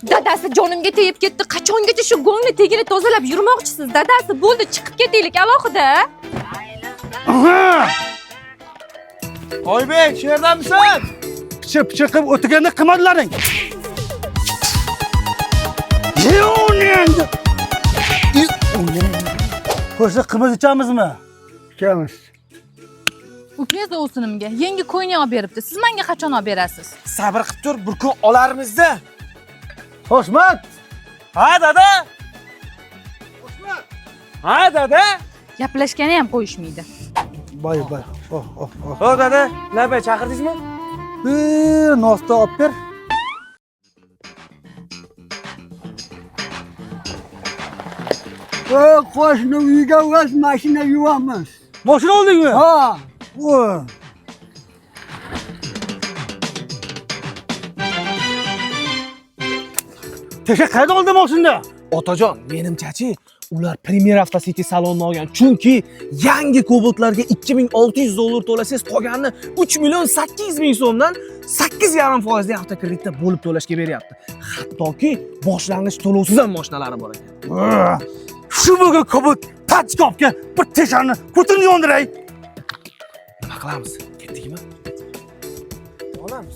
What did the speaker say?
Dadasi jonimga tegib ketdi. Qachongacha shu go'ngni tegini tozalab yurmoqchisiz? Dadasi, bo'ldi, chiqib ketaylik alohida. Oybek, shu yerdamisan? Pichir qilib o'tirganda qilmadilaring. Qo'shni qimiz ichamizmi? Ichamiz. Ukangiz o'sinimga yangi qo'yni olib beribdi. Siz menga qachon olib berasiz? Sabr qilib tur, bir kun olarmiz-da. Xo'shmat. Ha, dada? Ha, dada? Gaplashgani ham qo'yishmaydi. Boy. O, dada, labay chaqirdingizmi? Nosta olib ber. Qo'shni uyga o'z mashina yuvamiz. Mashina oldingmi? Ha. Voy. Tesha qayerda oldi mashinada? Otajon, menimcha-chi, ular Premier Avtocity salonini olgan. Chunki yangi Cobalt'larga $2600 to'lasangiz qolganini 3.800.000 so'mdan 8,5% avtokreditda bo'lib to'lashga beryapti. Hattoki boshlang'ich to'lovsiz ham mashinalari bor ekan. Shu bo'lgan Cobalt tachkopga bir teshani ko'tirib yondiray. Nima qilamiz? Ketdikmi? Olamiz.